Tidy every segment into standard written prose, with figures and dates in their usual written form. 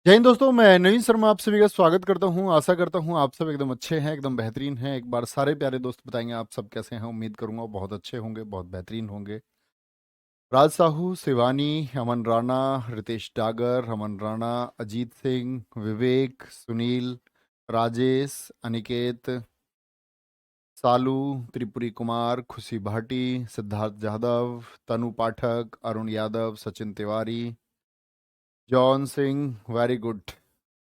जय हिंद दोस्तों, मैं नवीन शर्मा आप सभी का स्वागत करता हूं। आशा करता हूं आप सब एकदम अच्छे हैं, एकदम बेहतरीन हैं। एक बार सारे प्यारे दोस्त बताएंगे आप सब कैसे हैं। उम्मीद करूंगा बहुत अच्छे होंगे, बहुत बेहतरीन होंगे। राज साहू, शिवानी, अमन राणा, रितेश डागर, अमन राणा, अजीत सिंह, विवेक, सुनील, राजेश, अनिकेत, सालू, Tripuri Kumar, Khushi Bhati, Siddharth Yadav, Tanu Pathak, Arun Yadav, Sachin Tiwari, John Singh, very good.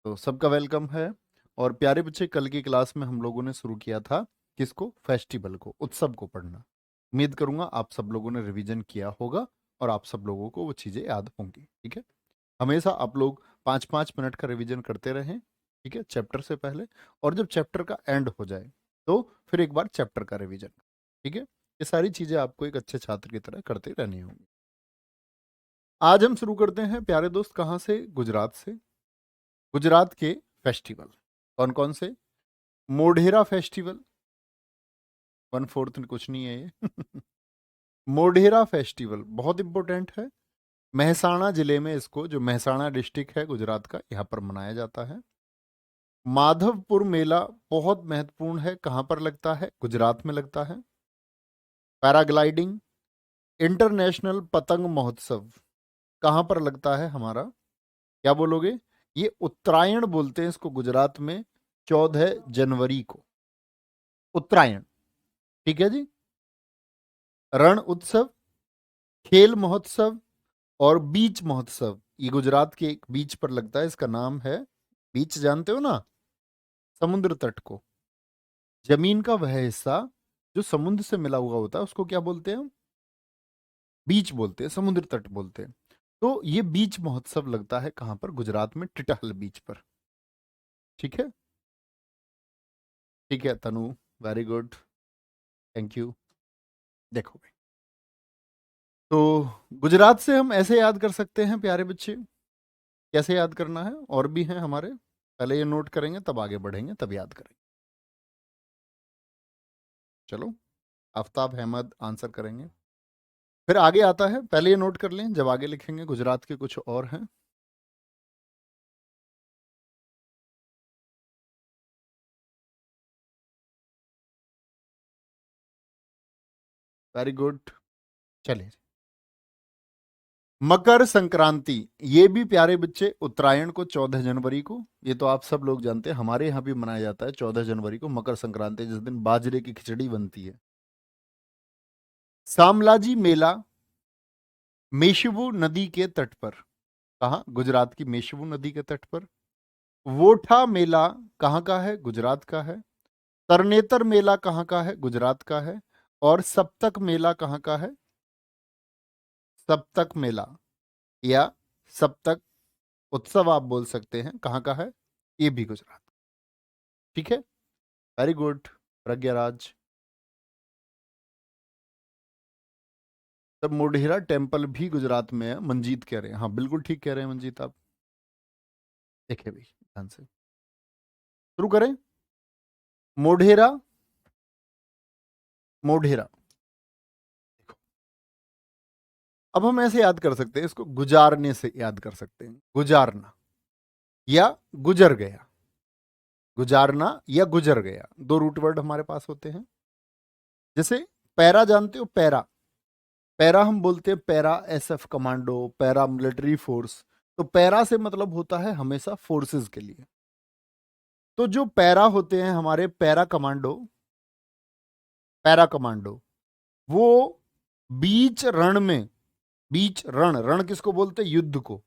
तो सबका वेलकम है। और प्यारे बच्चे, कल की क्लास में हम लोगों ने शुरू किया था किसको? फेस्टिवल को, उत्सव को पढ़ना। उम्मीद करूंगा आप सब लोगों ने रिवीजन किया होगा और आप सब लोगों को वो चीज़ें याद होंगी। ठीक है, हमेशा आप लोग 5-5 मिनट का रिवीजन करते रहें, ठीक है, चैप्टर से पहले। और जब चैप्टर का एंड हो जाए तो फिर एक बार चैप्टर का रिवीजन। ठीक है, ये सारी चीज़ें आपको एक अच्छे छात्र की तरह करते रहनी होंगी। आज हम शुरू करते हैं प्यारे दोस्त, कहाँ से? गुजरात से। गुजरात के फेस्टिवल कौन कौन से? मोढेरा फेस्टिवल, 1/4 में कुछ नहीं है ये। मोढेरा फेस्टिवल बहुत इंपॉर्टेंट है। महसाणा जिले में इसको, जो महसाणा डिस्ट्रिक्ट है गुजरात का, यहाँ पर मनाया जाता है। माधवपुर मेला बहुत महत्वपूर्ण है। कहाँ पर लगता है? गुजरात में लगता है। पैराग्लाइडिंग, इंटरनेशनल पतंग महोत्सव कहाँ पर लगता है हमारा? क्या बोलोगे? ये उत्तरायण बोलते हैं इसको गुजरात में, 14 जनवरी को उत्तरायण। ठीक है जी। रण उत्सव, खेल महोत्सव और बीच महोत्सव, ये गुजरात के एक बीच पर लगता है। इसका नाम है, बीच जानते हो ना, समुद्र तट को, जमीन का वह हिस्सा जो समुद्र से मिला हुआ होता है उसको क्या बोलते हैं हम? बीच बोलते हैं, समुद्र तट बोलते हैं। तो ये बीच महोत्सव लगता है कहां पर? गुजरात में, टिटहल बीच पर। ठीक है, ठीक है तनु, वेरी गुड, थैंक यू। देखो भाई, तो गुजरात से हम ऐसे याद कर सकते हैं प्यारे बच्चे। कैसे याद करना है? और भी हैं हमारे, पहले ये नोट करेंगे तब आगे बढ़ेंगे, तब याद करेंगे। चलो, आफ्ताब अहमद आंसर करेंगे। फिर आगे आता है, पहले ये नोट कर लें, जब आगे लिखेंगे गुजरात के कुछ और हैं। Very good. चलिए, मकर संक्रांति, ये भी प्यारे बच्चे उत्तरायण को 14 जनवरी को, ये तो आप सब लोग जानते हैं, हमारे यहाँ भी मनाया जाता है 14 जनवरी को मकर संक्रांति, जिस दिन बाजरे की खिचड़ी बनती है। सामलाजी मेला, मेशवू नदी के तट पर। कहाँ? गुजरात की मेशवू नदी के तट पर। वोठा मेला कहाँ का है? गुजरात का है। तरनेतर मेला कहाँ का है? गुजरात का है। और सप्तक मेला कहाँ का है? सप्तक मेला या सप्तक उत्सव आप बोल सकते हैं, कहाँ का है? ये भी गुजरात। ठीक है, वेरी गुड प्रज्ञाराज। तब मोढेरा टेम्पल भी गुजरात में है, मंजीत कह रहे हैं। हाँ बिल्कुल ठीक कह रहे हैं मंजीत आप। देखिए भाई ध्यान से शुरू करें। मोढेरा, मोढेरा, अब हम ऐसे याद कर सकते हैं इसको, गुजारने से याद कर सकते हैं। गुजारना या गुजर गया, गुजारना या गुजर गया, दो रूट वर्ड हमारे पास होते हैं। जैसे पैरा जानते हो? पैरा, पैरा हम बोलते हैं para SF commando, para military force. तो पैरा से मतलब होता है हमेशा फोर्सेस के लिए। तो जो पैरा होते हैं हमारे पैरा कमांडो, पैरा कमांडो, वो बीच रण में, बीच रण, रण किसको बोलते हैं? युद्ध को।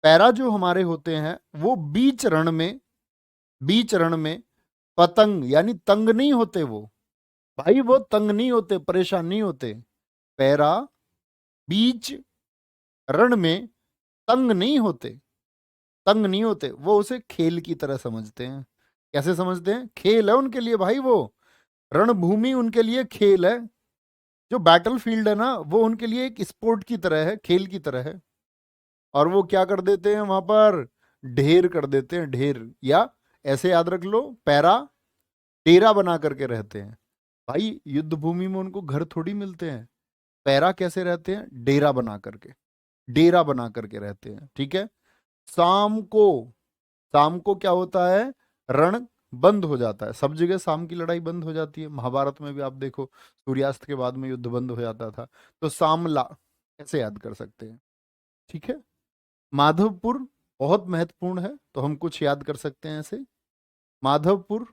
पैरा जो हमारे होते हैं वो बीच रण में, बीच रण में पतंग यानी तंग नहीं होते वो, भाई वो तंग नहीं होते, परेशान नहीं होते। पैरा बीच रण में तंग नहीं होते, तंग नहीं होते, वो उसे खेल की तरह समझते हैं। कैसे समझते हैं? खेल है उनके लिए भाई वो, रणभूमि उनके लिए खेल है। जो बैटल फील्ड है ना, वो उनके लिए एक स्पोर्ट की तरह है, खेल की तरह है। और वो क्या कर देते हैं वहां पर? ढेर कर देते हैं, ढेर। या ऐसे याद रख लो, पैरा डेरा बना करके रहते हैं। भाई युद्ध भूमि में उनको घर थोड़ी मिलते हैं। पैरा कैसे रहते हैं? डेरा बना करके, डेरा बना करके रहते हैं। ठीक है, शाम को, शाम को क्या होता है, रण बंद हो जाता है। सब जगह शाम की लड़ाई बंद हो जाती है। महाभारत में भी आप देखो, सूर्यास्त के बाद में युद्ध बंद हो जाता था। तो शामला कैसे याद कर सकते हैं? ठीक है। माधवपुर बहुत महत्वपूर्ण है, तो हम कुछ याद कर सकते हैं ऐसे। माधवपुर,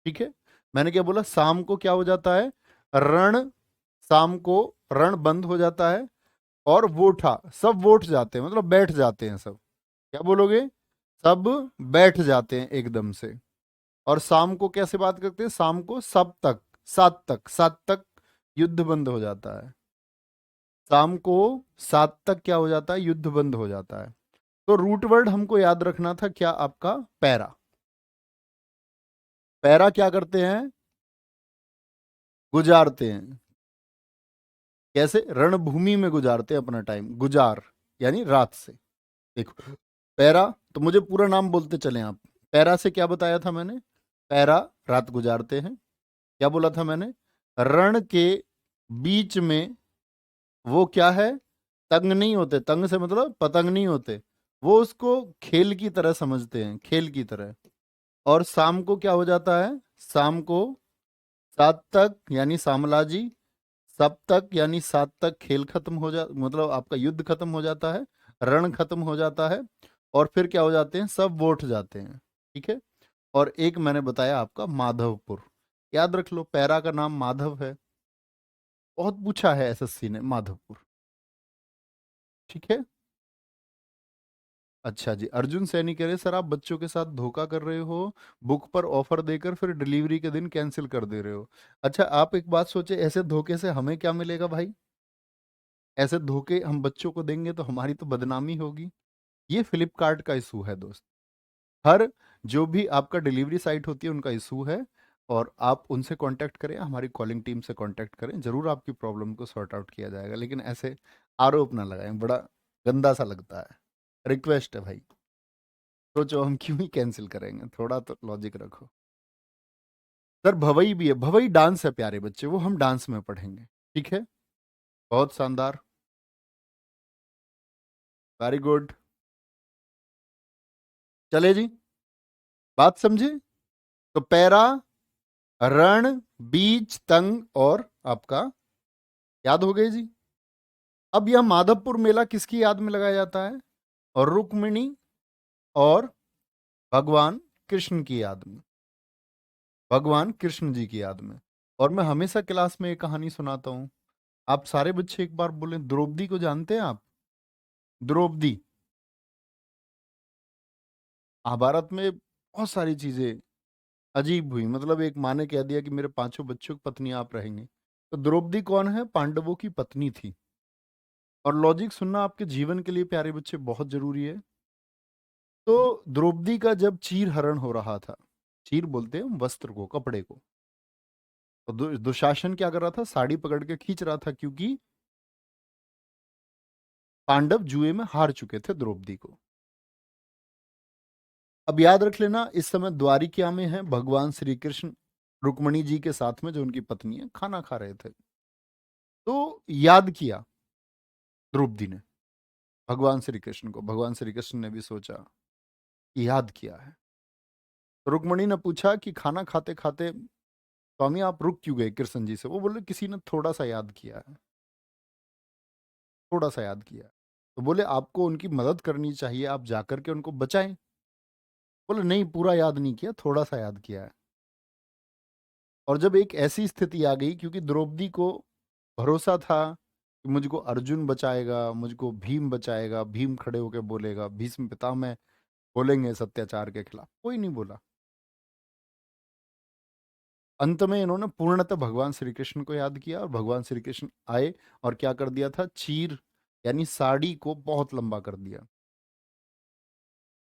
ठीक है। मैंने क्या बोला, शाम को क्या हो जाता है, रण, शाम को रण बंद हो जाता है। और वोठा, सब वोट जाते हैं, मतलब बैठ जाते हैं सब। क्या बोलोगे? सब बैठ जाते हैं एकदम से। और शाम को कैसे बात करते हैं, शाम को सब तक, सात तक, सात तक युद्ध बंद हो जाता है। शाम को सात तक क्या हो जाता है, युद्ध बंद हो जाता है। तो रूट वर्ड हमको याद रखना था क्या, आपका पैरा। पैरा क्या करते हैं, गुजारते हैं। कैसे? रणभूमि में गुजारते हैं अपना टाइम, गुजार यानी रात से। देखो, पैरा, तो मुझे पूरा नाम बोलते चले आप। पैरा से क्या बताया था मैंने, पैरा रात गुजारते हैं। क्या बोला था मैंने, रण के बीच में वो क्या है, तंग नहीं होते। तंग से मतलब पतंग नहीं होते। वो उसको खेल की तरह समझते हैं, खेल की तरह। और शाम को क्या हो जाता है, शाम को सात तक यानी सामलाजी, सब तक यानी सात तक खेल खत्म हो जा, मतलब आपका युद्ध खत्म हो जाता है, रण खत्म हो जाता है। और फिर क्या हो जाते हैं, सब वोट जाते हैं। ठीक है। और एक मैंने बताया आपका माधवपुर, याद रख लो, पैरा का नाम माधव है। बहुत पूछा है एसएससी ने, माधवपुर। ठीक है। अच्छा जी, अर्जुन सैनी कह रहे सर आप बच्चों के साथ धोखा कर रहे हो, बुक पर ऑफर देकर फिर डिलीवरी के दिन कैंसिल कर दे रहे हो। अच्छा, आप एक बात सोचे, ऐसे धोखे से हमें क्या मिलेगा भाई? ऐसे धोखे हम बच्चों को देंगे तो हमारी तो बदनामी होगी। ये फ्लिपकार्ट का इशू है दोस्त। हर जो भी आपका डिलीवरी साइट होती है उनका इशू है। और आप उनसे कांटेक्ट करें, हमारी कॉलिंग टीम से कांटेक्ट करें, जरूर आपकी प्रॉब्लम को सॉर्ट आउट किया जाएगा। लेकिन ऐसे आरोप ना लगाएं, बड़ा गंदा सा लगता है। रिक्वेस्ट है भाई, सोचो हम क्यों ही कैंसिल करेंगे, थोड़ा तो लॉजिक रखो। सर भवई भी है, भवई डांस है प्यारे बच्चे, वो हम डांस में पढ़ेंगे। ठीक है। बहुत शानदार, वेरी गुड। चले जी, बात समझे? तो पैरा, रण, बीच, तंग और आपका याद हो गए जी। अब यह माधवपुर मेला किसकी याद में लगाया जाता है? और रुक्मिणी और भगवान कृष्ण की याद में, भगवान कृष्ण जी की याद में। और मैं हमेशा क्लास में एक कहानी सुनाता हूँ। आप सारे बच्चे एक बार बोले, द्रौपदी को जानते हैं आप? द्रौपदी, महाभारत में बहुत सारी चीजें अजीब हुई। मतलब एक माँ ने कह दिया कि मेरे पांचों बच्चों की पत्नी आप रहेंगे। तो द्रौपदी कौन है? पांडवों की पत्नी थी। और लॉजिक सुनना आपके जीवन के लिए प्यारे बच्चे बहुत जरूरी है। तो द्रौपदी का जब चीर हरण हो रहा था, चीर बोलते हैं वस्त्र को, कपड़े को, तो दुशासन क्या कर रहा था, साड़ी पकड़ के खींच रहा था, क्योंकि पांडव जुए में हार चुके थे द्रौपदी को। अब याद रख लेना, इस समय द्वारिका में है भगवान श्री कृष्ण, रुक्मणी जी के साथ में जो उनकी पत्नी है, खाना खा रहे थे। तो याद किया द्रौपदी ने भगवान श्री कृष्ण को, भगवान श्री कृष्ण ने भी सोचा कि याद किया है। तो रुक्मणी ने पूछा कि खाना खाते खाते स्वामी आप रुक क्यों गए कृष्ण जी से? वो बोले किसी ने थोड़ा सा याद किया है, थोड़ा सा याद किया है। तो बोले आपको उनकी मदद करनी चाहिए, आप जाकर के उनको बचाएं। बोले नहीं, पूरा याद नहीं किया, थोड़ा सा याद किया है। और जब एक ऐसी स्थिति आ गई, क्योंकि द्रौपदी को भरोसा था कि मुझको अर्जुन बचाएगा, मुझको भीम बचाएगा, भीम खड़े होकर बोलेगा, भीष्म पितामह बोलेंगे इस अत्याचार के खिलाफ, कोई नहीं बोला। अंत में इन्होंने पूर्णतः भगवान श्री कृष्ण को याद किया, और भगवान श्री कृष्ण आए और क्या कर दिया था, चीर यानी साड़ी को बहुत लंबा कर दिया।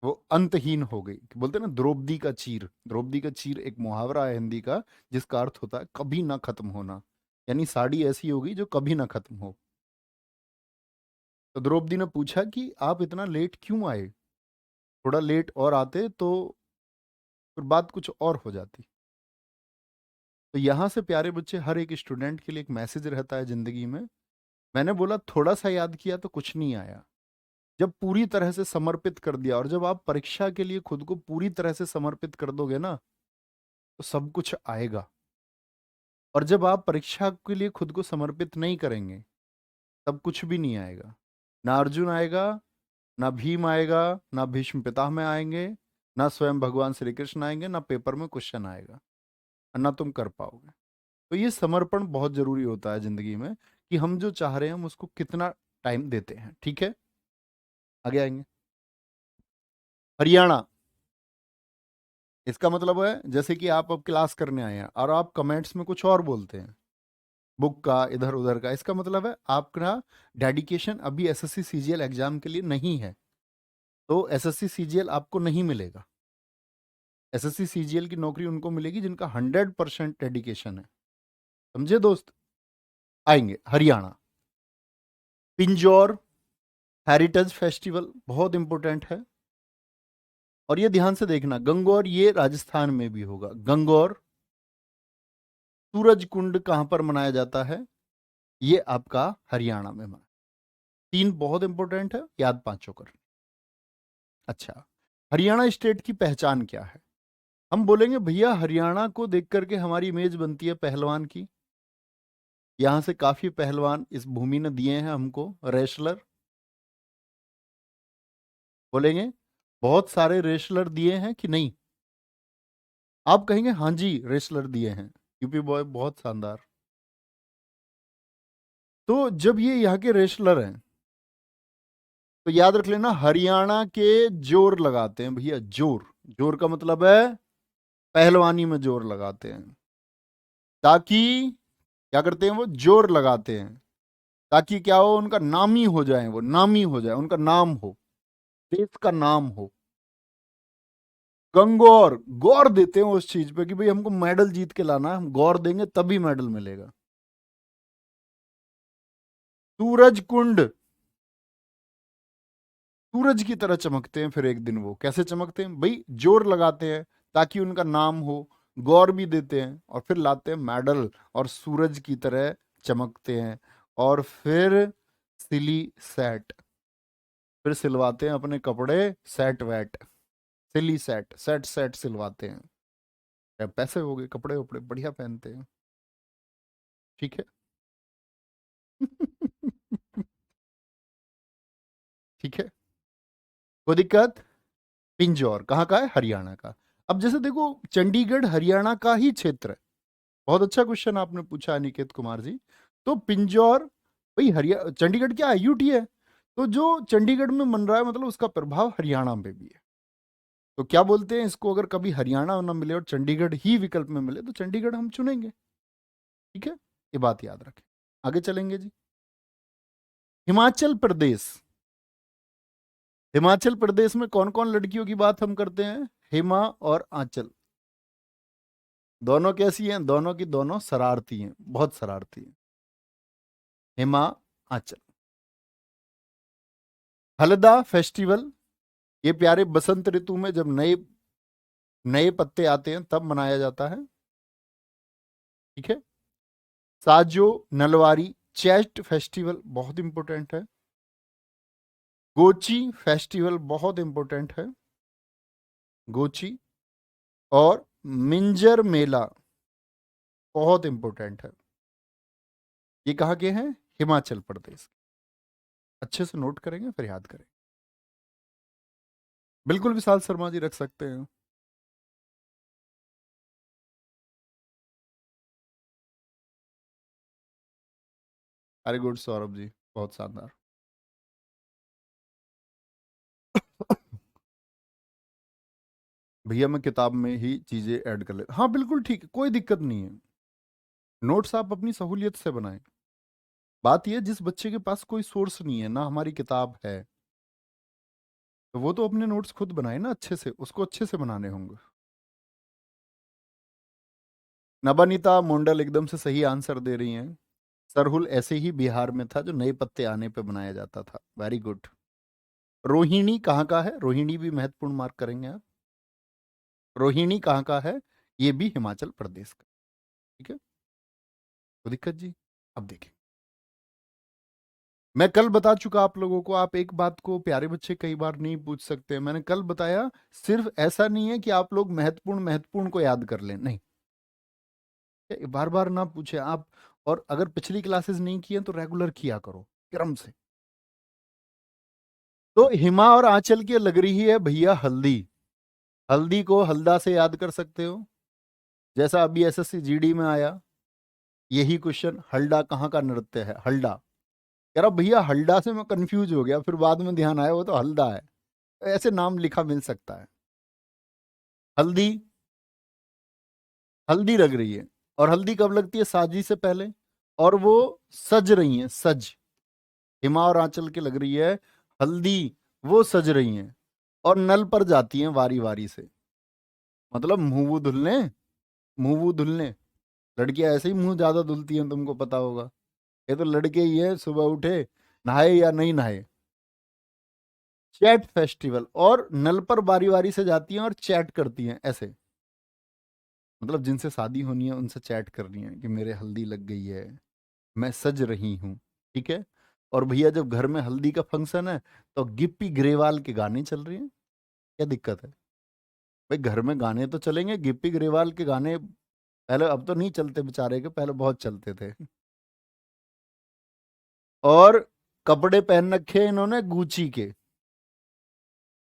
वो अंतहीन हो गई। बोलते हैं ना द्रौपदी का चीर, द्रौपदी का चीर एक मुहावरा है हिंदी का, जिसका अर्थ होता है कभी ना खत्म होना। यानी साड़ी ऐसी होगी जो कभी ना खत्म हो। तो द्रौपदी ने पूछा कि आप इतना लेट क्यों आए, थोड़ा लेट और आते तो फिर बात कुछ और हो जाती। तो यहां से प्यारे बच्चे, हर एक स्टूडेंट के लिए एक मैसेज रहता है जिंदगी में। मैंने बोला थोड़ा सा याद किया तो कुछ नहीं आया, जब पूरी तरह से समर्पित कर दिया, और जब आप परीक्षा के लिए खुद को पूरी तरह से समर्पित कर दोगे ना, तो सब कुछ आएगा। और जब आप परीक्षा के लिए खुद को समर्पित नहीं करेंगे, तब कुछ भी नहीं आएगा। ना अर्जुन आएगा, ना भीम आएगा, ना भीष्म पितामह आएंगे, ना स्वयं भगवान श्री कृष्ण आएंगे, ना पेपर में क्वेश्चन आएगा, और ना तुम कर पाओगे। तो ये समर्पण बहुत जरूरी होता है जिंदगी में, कि हम जो चाह रहे हैं हम उसको कितना टाइम देते हैं। ठीक है, आगे आएंगे। हरियाणा, इसका मतलब है जैसे कि आप अब क्लास करने आए हैं और आप कमेंट्स में कुछ और बोलते हैं, बुक का, इधर उधर का, इसका मतलब है आपका डेडिकेशन अभी एसएससी सीजीएल एग्जाम के लिए नहीं है। तो एसएससी सीजीएल आपको नहीं मिलेगा। एसएससी सीजीएल की नौकरी उनको मिलेगी जिनका 100% डेडिकेशन है। समझे दोस्त? आएंगे हरियाणा। पिंजौर हेरिटेज फेस्टिवल बहुत इंपॉर्टेंट है, और ये ध्यान से देखना, गंगौर ये राजस्थान में भी होगा। गंगौर, सूरज कुंड कहां पर मनाया जाता है? ये आपका हरियाणा में मना। तीन बहुत इंपॉर्टेंट है, याद पांचों कर। अच्छा, हरियाणा स्टेट की पहचान क्या है? हम बोलेंगे भैया हरियाणा को देख करके हमारी इमेज बनती है पहलवान की। यहां से काफी पहलवान इस भूमि ने दिए हैं हमको, रेसलर। बोलेंगे बहुत सारे रेसलर दिए हैं कि नहीं? आप कहेंगे हाँ जी रेसलर दिए हैं, यूपी बॉय बहुत शानदार। तो जब ये यहाँ के रेसलर हैं, तो याद रख लेना हरियाणा के जोर लगाते हैं भैया, जोर। जोर का मतलब है पहलवानी में जोर लगाते हैं, ताकि क्या करते हैं वो, जोर लगाते हैं ताकि क्या हो, उनका नामी हो जाए, वो नामी हो जाए, उनका नाम हो, देश का नाम हो। गंगौर, गौर देते हैं उस चीज पे कि भाई हमको मेडल जीत के लाना है, हम गौर देंगे तभी मेडल मिलेगा। सूरज कुंड, सूरज की तरह चमकते हैं, फिर एक दिन वो कैसे चमकते हैं भाई, जोर लगाते हैं ताकि उनका नाम हो, गौर भी देते हैं, और फिर लाते हैं मेडल, और सूरज की तरह चमकते हैं। और फिर सिली सेट, फिर सिलवाते हैं अपने कपड़े, सेट वेट, सिली सेट, सेट सेट सिलवाते हैं। क्या पैसे हो गए, कपड़े वपड़े बढ़िया पहनते हैं। ठीक है। ठीक है, कोई दिक्कत? पिंजौर कहाँ का है? हरियाणा का। अब जैसे देखो, चंडीगढ़ हरियाणा का ही क्षेत्र है। बहुत अच्छा क्वेश्चन आपने पूछा अनिकेत कुमार जी। तो पिंजौर, भाई हरिया चंडीगढ़ क्या है, यूटी है। तो जो चंडीगढ़ में मन रहा है, मतलब उसका प्रभाव हरियाणा में भी है। तो क्या बोलते हैं इसको, अगर कभी हरियाणा ना मिले और चंडीगढ़ ही विकल्प में मिले, तो चंडीगढ़ हम चुनेंगे। ठीक है, ये बात याद रखें। आगे चलेंगे जी। हिमाचल प्रदेश, हिमाचल प्रदेश में कौन कौन लड़कियों की बात हम करते हैं? हिमा और आंचल, दोनों कैसी हैं? दोनों की दोनों शरारती हैं, बहुत शरारती हैं। हिमा, आंचल। हलदा फेस्टिवल, ये प्यारे बसंत ऋतु में जब नए नए पत्ते आते हैं तब मनाया जाता है। ठीक है। साजो नलवारी चेस्ट फेस्टिवल बहुत इंपॉर्टेंट है। गोची फेस्टिवल बहुत इंपॉर्टेंट है, गोची। और मिंजर मेला बहुत इंपॉर्टेंट है। ये कहाँ के हैं? हिमाचल प्रदेश। अच्छे से नोट करेंगे फिर याद करेंगे। बिल्कुल विशाल शर्मा जी रख सकते हैं। अरे गुड सौरभ जी, बहुत शानदार। भैया मैं किताब में ही चीजें ऐड कर लेता, हाँ बिल्कुल ठीक है, कोई दिक्कत नहीं है। नोट्स आप अपनी सहूलियत से बनाएं। बात यह, जिस बच्चे के पास कोई सोर्स नहीं है ना, हमारी किताब है, तो वो तो अपने नोट्स खुद बनाए ना, अच्छे से, उसको अच्छे से बनाने होंगे। नबानिता मोंडल एकदम से सही आंसर दे रही हैं। सरहुल ऐसे ही बिहार में था, जो नए पत्ते आने पे बनाया जाता था। Very good. रोहिणी कहाँ का है? रोहिणी भी महत्वपूर्ण मार्क करेंगे आप। रोहिणी कहाँ का है? ये भी हिमाचल प्रदेश का। ठीक है, कोई दिक्कत जी? अब देखिए, मैं कल बता चुका आप लोगों को, आप एक बात को प्यारे बच्चे कई बार नहीं पूछ सकते। मैंने कल बताया, सिर्फ ऐसा नहीं है कि आप लोग महत्वपूर्ण महत्वपूर्ण को याद कर लें, नहीं, बार बार ना पूछे आप। और अगर पिछली क्लासेस नहीं किए तो रेगुलर किया करो क्रम से। तो हिमा और आंचल की लग रही है भैया हल्दी। हल्दी को हल्दा से याद कर सकते हो, जैसा अभी एसएससी जीडी में आया यही क्वेश्चन, हल्डा कहाँ का नृत्य है, हल्डा। कह रहा भैया हल्डा से मैं कंफ्यूज हो गया, फिर बाद में ध्यान आया वो तो हल्दा है। ऐसे नाम लिखा मिल सकता है। हल्दी, हल्दी लग रही है। और हल्दी कब लगती है, शादी से पहले। और वो सज रही हैं, सज। हिमा और आंचल की लग रही है हल्दी, वो सज रही हैं और नल पर जाती हैं वारी वारी से। मतलब मुंह वूह धुलने, मुंह वूह धुलने। लड़कियां ऐसे ही मुंह ज्यादा धुलती हैं, तुमको पता होगा। ये तो लड़के ही है, सुबह उठे नहाए या नहीं नहाए। चैट फेस्टिवल, और नल पर बारी बारी से जाती हैं और चैट करती हैं ऐसे। मतलब जिनसे शादी होनी है उनसे चैट करनी है कि मेरे हल्दी लग गई है, मैं सज रही हूँ। ठीक है। और भैया जब घर में हल्दी का फंक्शन है तो गिप्पी ग्रेवाल के गाने चल रहे हैं, क्या दिक्कत है भाई? घर में गाने तो चलेंगे, गिप्पी ग्रेवाल के गाने। पहले, अब तो नहीं चलते बेचारे के, पहले बहुत चलते थे। और कपड़े पहन रखे हैं इन्होंने गुची के।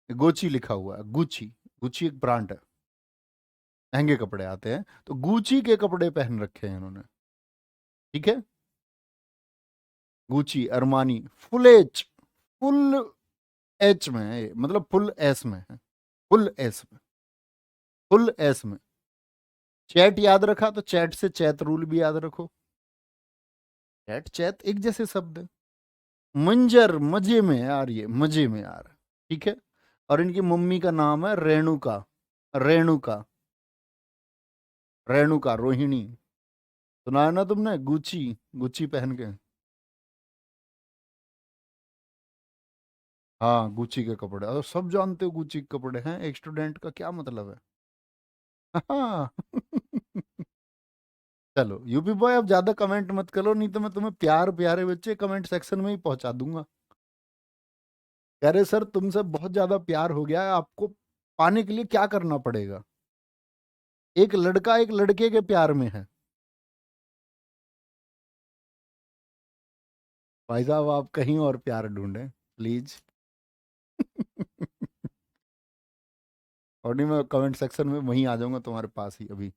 गोची लिखा हुआ है, गुची। गुची एक ब्रांड है, महंगे कपड़े आते हैं, तो गुची के कपड़े पहन रखे हैं इन्होंने। ठीक है। Gucci, Armani, full H, full H में है ये, मतलब फुल एस में है, फुल एस में, फुल एस में। चैट याद रखा तो चैट से चैत रूल भी याद रखो। चैट चैत एक जैसे शब्द है। मंजर, मजे में यार, ये मजे में यार। ठीक है। और इनकी मम्मी का नाम है रेणुका। रेणुका, रेणुका रोहिणी। सुना है ना तुमने, गुची, गुची पहन के। हाँ, गुची के कपड़े, और सब जानते हो गुची के कपड़े हैं, एक स्टूडेंट का क्या मतलब है। हाँ। चलो यूपी बॉय, अब ज्यादा कमेंट मत करो, नहीं तो मैं तुम्हें प्यार प्यारे बच्चे कमेंट सेक्शन में ही पहुंचा दूंगा। कह रहे सर तुमसे बहुत ज्यादा प्यार हो गया है, आपको पाने के लिए क्या करना पड़ेगा। एक लड़का एक लड़के के प्यार में है। भाई साहब आप कहीं और प्यार ढूंढें प्लीज। और नहीं, मैं कमेंट सेक्शन में वहीं आ जाऊंगा तुम्हारे पास ही अभी।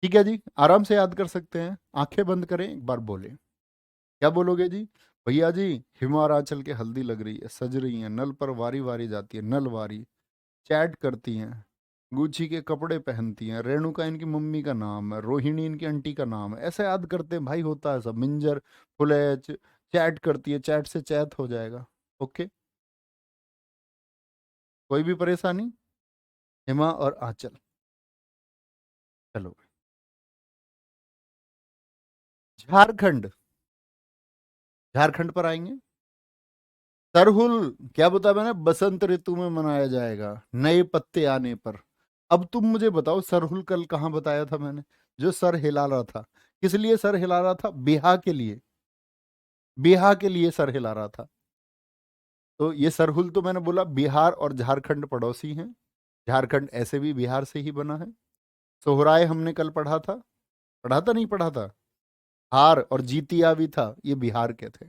ठीक है जी, आराम से याद कर सकते हैं। आंखें बंद करें, एक बार बोले, क्या बोलोगे जी? भैया जी, हिमाचल के हल्दी लग रही है, सज रही है, नल पर वारी वारी जाती है, नल वारी, चैट करती हैं, गुच्छी के कपड़े पहनती हैं, रेणुका इनकी मम्मी का नाम है, रोहिणी इनकी आंटी का नाम है, ऐसे याद करते हैं भाई, होता है सब। मिंजर, फुलेच, चैट करती है, चैट से चैत हो जाएगा। ओके, कोई भी परेशानी? हिमा और आंचल। चलो, झारखंड, झारखंड पर आएंगे। सरहुल, क्या बताया मैंने, बसंत ऋतु में मनाया जाएगा, नए पत्ते आने पर। अब तुम मुझे बताओ, सरहुल कल कहाँ बताया था मैंने? जो सर हिला रहा था, किस लिए सर हिला रहा था? बिहा के लिए, बिहा के लिए सर हिला रहा था। तो ये सरहुल तो मैंने बोला, बिहार और झारखंड पड़ोसी हैं। झारखंड ऐसे भी बिहार से ही बना है। सोहराय हमने कल पढ़ा था, पढ़ा था नहीं पढ़ा था? हार और जीतिया भी था, ये बिहार के थे।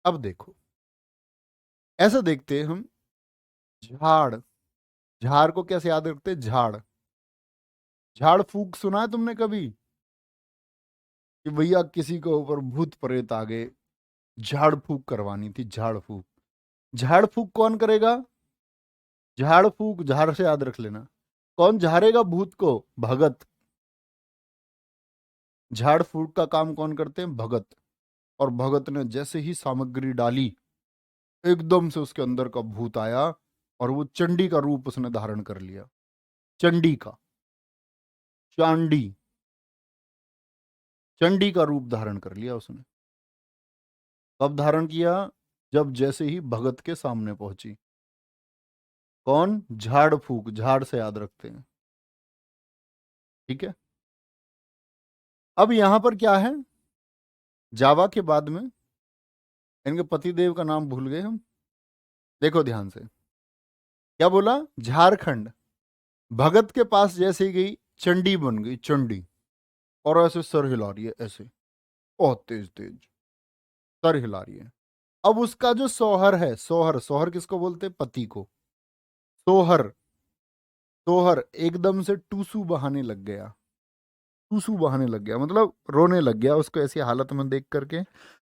अब देखो, ऐसा देखते हैं हम। झाड़, झाड़ को कैसे याद रखते हैं? झाड़, झाड़ फूक सुना है तुमने कभी? कि भैया किसी के ऊपर भूत प्रेत आ गए, झाड़ फूक करवानी थी, झाड़ फूक। झाड़ फूक कौन करेगा? झाड़ फूक, झाड़ से याद रख लेना। कौन झाड़ेगा भूत को? भगत। झाड़ फूक का काम कौन करते हैं? भगत। और भगत ने जैसे ही सामग्री डाली, एकदम से उसके अंदर का भूत आया, और वो चंडी का रूप उसने धारण कर लिया। चंडी का, चांडी, चंडी का रूप धारण कर लिया उसने। कब धारण किया? जब जैसे ही भगत के सामने पहुंची। कौन? झाड़ फूक, झाड़ से याद रखते हैं। ठीक है। अब यहां पर क्या है? जावा के बाद में इनके पति देव का नाम भूल गए हम। देखो ध्यान से, क्या बोला, झारखंड। भगत के पास जैसे ही गई, चंडी बन गई, चंडी। और ऐसे सर हिला रही है, ऐसे बहुत तेज तेज सर हिला रही है। अब उसका जो सोहर है, सोहर, सोहर किसको बोलते हैं, पति को। सोहर, सोहर एकदम से टूसू बहाने लग गया। टूसू बहाने लग गया मतलब रोने लग गया उसको ऐसी हालत में देख करके।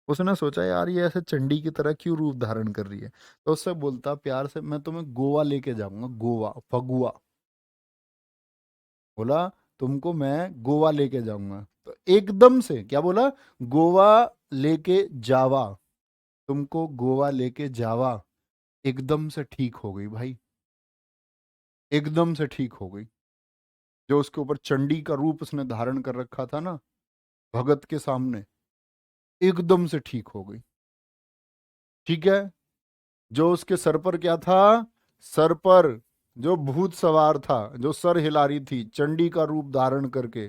उसने सोचा यार ये ऐसे चंडी की तरह क्यों रूप धारण कर रही है। तो उससे बोलता प्यार से, मैं तुम्हें गोवा लेके जाऊंगा, गोवा, फगुआ। बोला तुमको मैं गोवा लेके जाऊंगा। तो एकदम से क्या बोला, गोवा लेके जावा, तुमको गोवा लेके जावा। एकदम से ठीक हो गई भाई, एकदम से ठीक हो गई। जो उसके ऊपर चंडी का रूप उसने धारण कर रखा था ना, भगत के सामने, एकदम से ठीक हो गई। ठीक है। जो उसके सर पर क्या था, सर पर जो भूत सवार था, जो सर हिला रही थी चंडी का रूप धारण करके,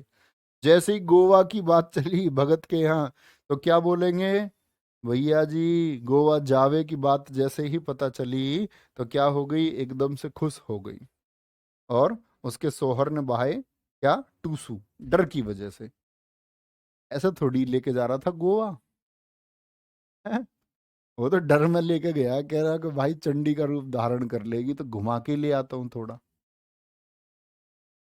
जैसे ही गोवा की बात चली भगत के यहाँ, तो क्या बोलेंगे, भैया जी गोवा जावे की बात जैसे ही पता चली, तो क्या हो गई, एकदम से खुश हो गई। और उसके सोहर ने बहाए क्या, टूसू, डर की वजह से। ऐसा थोड़ी लेके जा रहा था गोवा, है? वो तो डर में लेके गया, कह रहा कि भाई चंडी का रूप धारण कर लेगी तो घुमा के ले आता हूँ थोड़ा।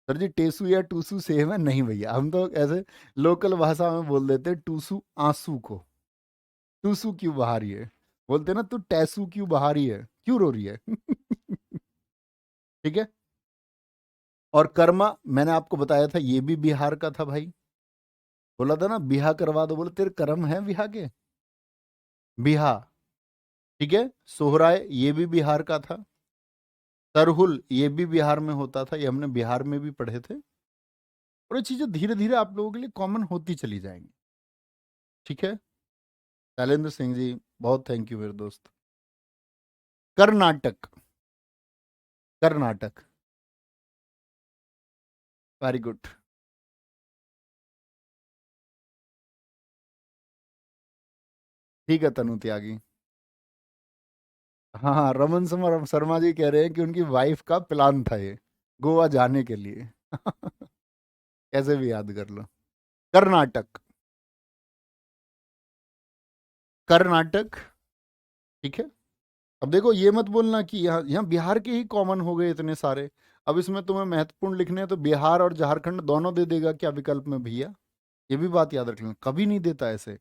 सर जी टेसू या टूसू सेम है? नहीं भैया, हम तो ऐसे लोकल भाषा में बोल देते हैं टूसू आंसू को। टूसू क्यों बहा रही है, बोलते ना तू टैसू क्यों बहा रही है, क्यों रो रही है। ठीक है। और कर्मा मैंने आपको बताया था, ये भी बिहार का था भाई। बोला था ना बिहा करवा दो, बोले तेरे कर्म है बिहा के, बिहा। ठीक है। सोहराय ये भी बिहार का था। सरहुल ये भी बिहार में होता था, ये हमने बिहार में भी पढ़े थे। और ये चीजें धीरे धीरे आप लोगों के लिए कॉमन होती चली जाएंगी। ठीक है। शैलेंद्र सिंह जी, बहुत थैंक यू मेरे दोस्त। Karnataka, Karnataka, very good. ठीक है तनु त्यागी। हाँ हाँ, रमन शर्मा शर्मा जी कह रहे हैं कि उनकी वाइफ का प्लान था ये, गोवा जाने के लिए। कैसे भी याद कर लो। कर्नाटक, कर्नाटक। ठीक है। अब देखो ये मत बोलना कि यहाँ यहाँ बिहार के ही कॉमन हो गए इतने सारे। अब इसमें तुम्हें महत्वपूर्ण लिखने हैं तो बिहार और झारखंड दोनों दे देगा क्या विकल्प में भैया, ये भी बात याद रख लेना, कभी नहीं देता ऐसे।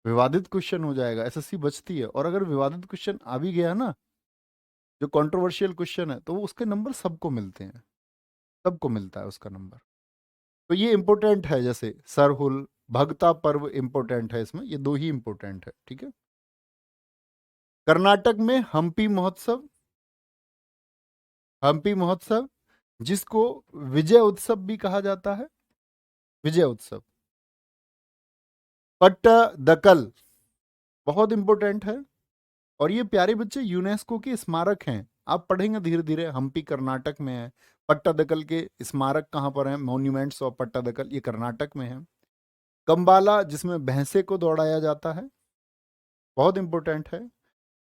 विवादित क्वेश्चन हो जाएगा, एसएससी बचती है। और अगर विवादित क्वेश्चन आ भी गया ना, जो कंट्रोवर्शियल क्वेश्चन है, तो वो उसके नंबर सबको मिलते हैं, सबको मिलता है उसका नंबर। तो ये इंपॉर्टेंट है, जैसे सरहुल, भगता पर्व इंपॉर्टेंट है इसमें, ये दो ही इंपॉर्टेंट है। ठीक है। कर्नाटक में हम्पी महोत्सव, हम्पी महोत्सव, जिसको विजय उत्सव भी कहा जाता है, विजय उत्सव। पट्टदकल बहुत इंपॉर्टेंट है। और ये प्यारे बच्चे यूनेस्को के स्मारक हैं, आप पढ़ेंगे धीरे धीरे। हम्पी कर्नाटक में है, पट्टादकल के स्मारक कहाँ पर हैं, मॉन्यूमेंट्स ऑफ पट्टादकल, ये कर्नाटक में है। कंबाला जिसमें भैंसे को दौड़ाया जाता है, बहुत इंपॉर्टेंट है।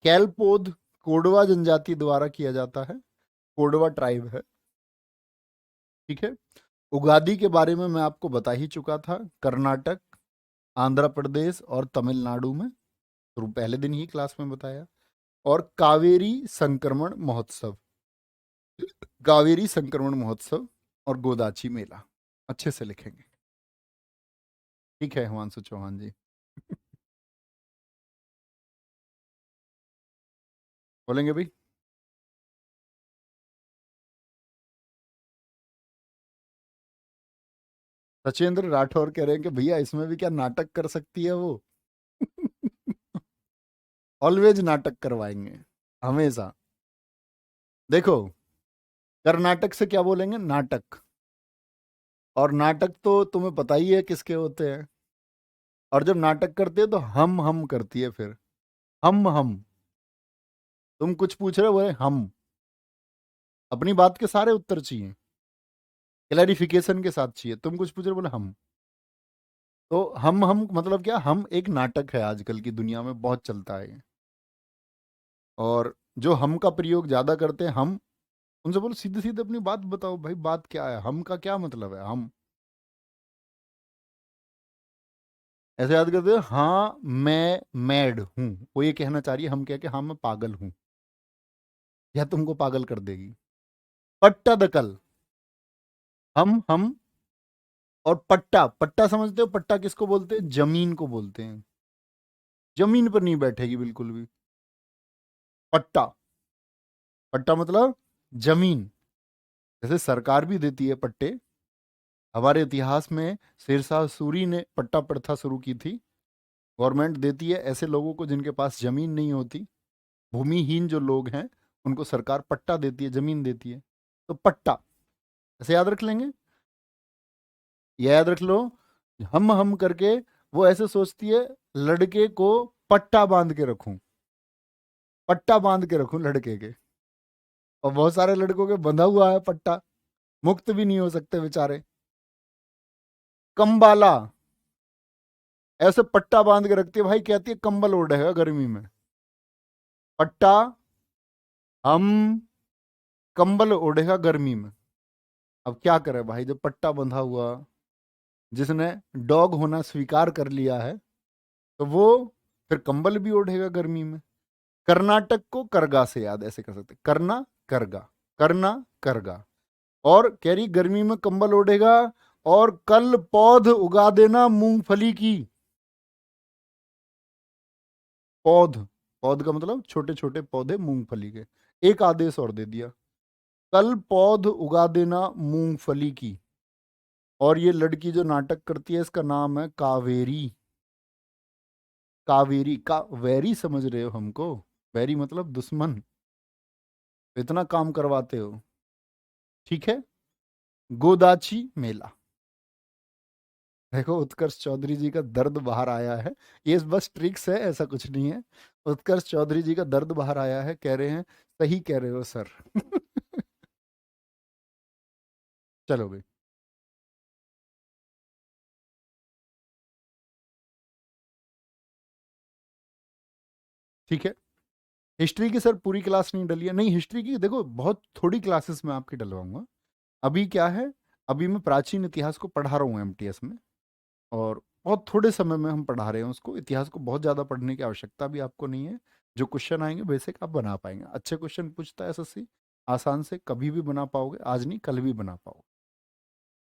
कैलपोद कोडवा जनजाति द्वारा किया जाता है, कोडवा ट्राइब है। ठीक है। उगादी के बारे में मैं आपको बता ही चुका था, कर्नाटक, आंध्र प्रदेश और तमिलनाडु में, तो पहले दिन ही क्लास में बताया। और कावेरी संक्रमण महोत्सव, कावेरी संक्रमण महोत्सव और गोदाची मेला, अच्छे से लिखेंगे। ठीक है हिमांशु चौहान जी। बोलेंगे भाई। सचेंद्र राठौर कह रहे हैं कि भैया इसमें भी क्या नाटक कर सकती है वो। ऑलवेज नाटक करवाएंगे, हमेशा। देखो, कर्नाटक से क्या बोलेंगे, नाटक। और नाटक तो तुम्हें पता ही है किसके होते हैं। और जब नाटक करते हैं तो हम करती है फिर, हम। तुम कुछ पूछ रहे हो, बोले हम। अपनी बात के सारे उत्तर चाहिए, क्लैरिफिकेशन के साथ चाहिए। तुम कुछ पूछ रहे हो, बोले हम। तो हम मतलब क्या, हम एक नाटक है, आजकल की दुनिया में बहुत चलता है ये। और जो हम का प्रयोग ज्यादा करते हैं, हम, उनसे बोलो सीधे सीधे अपनी बात बताओ भाई, बात क्या है, हम का क्या मतलब है, हम ऐसे याद करते हो, हाँ मैं मैड हूं, वो ये कहना चाह रही है हम कह के हाँ मैं पागल हूं, या तुमको पागल कर देगी। पट्टा दकल, हम और पट्टा, पट्टा समझते हो, पट्टा किसको बोलते हैं, जमीन को बोलते हैं। जमीन पर नहीं बैठेगी बिल्कुल भी। पट्टा, पट्टा मतलब जमीन। जैसे सरकार भी देती है पट्टे। हमारे इतिहास में शेरशाह सूरी ने पट्टा प्रथा शुरू की थी। गवर्नमेंट देती है ऐसे लोगों को जिनके पास जमीन नहीं होती, भूमिहीन जो लोग हैं, उनको सरकार पट्टा देती है, जमीन देती है। तो पट्टा ऐसे याद रख लेंगे, ये याद रख लो। हम करके वो ऐसे सोचती है, लड़के को पट्टा बांध के रखूं, पट्टा बांध के रखूं लड़के के। और बहुत सारे लड़कों के बंधा हुआ है पट्टा, मुक्त भी नहीं हो सकते बेचारे। कंबाला, ऐसे पट्टा बांध के रखती है भाई, कहती है कंबल ओढ़ेगा गर्मी में। पट्टा, हम कंबल ओढ़ेगा गर्मी में। अब क्या करे भाई, जब पट्टा बंधा हुआ, जिसने डॉग होना स्वीकार कर लिया है, तो वो फिर कंबल भी ओढ़ेगा गर्मी में। कर्नाटक को करगा से याद ऐसे कर सकते, करना करगा, करना करगा। और कह रही गर्मी में कंबल ओढ़ेगा, और कल पौध उगा देना मूंगफली की। पौध, पौध का मतलब छोटे छोटे पौधे मूंगफली के। एक आदेश और दे दिया, कल पौध उगा देना मूंगफली की। और ये लड़की जो नाटक करती है, इसका नाम है कावेरी। कावेरी का वैरी समझ रहे हो हमको, वैरी मतलब दुश्मन, इतना काम करवाते हो। ठीक है। गोदाची मेला, देखो उत्कर्ष चौधरी जी का दर्द बाहर आया है। ये बस ट्रिक्स है, ऐसा कुछ नहीं है। उत्कर्ष चौधरी जी का दर्द बाहर आया है, कह रहे हैं सही कह रहे हो सर। चलो भाई, ठीक है। हिस्ट्री की सर पूरी क्लास नहीं डली है, नहीं हिस्ट्री की देखो बहुत थोड़ी क्लासेस में आपकी डलवाऊंगा। अभी क्या है, अभी मैं प्राचीन इतिहास को पढ़ा रहा हूँ एमटीएस में। और बहुत थोड़े समय में हम पढ़ा रहे हैं उसको, इतिहास को बहुत ज़्यादा पढ़ने की आवश्यकता भी आपको नहीं है। जो क्वेश्चन आएंगे बेसिक आप बना पाएंगे, अच्छे क्वेश्चन पूछता है एसएससी, आसान से कभी भी बना पाओगे, आज नहीं कल भी बना पाओगे।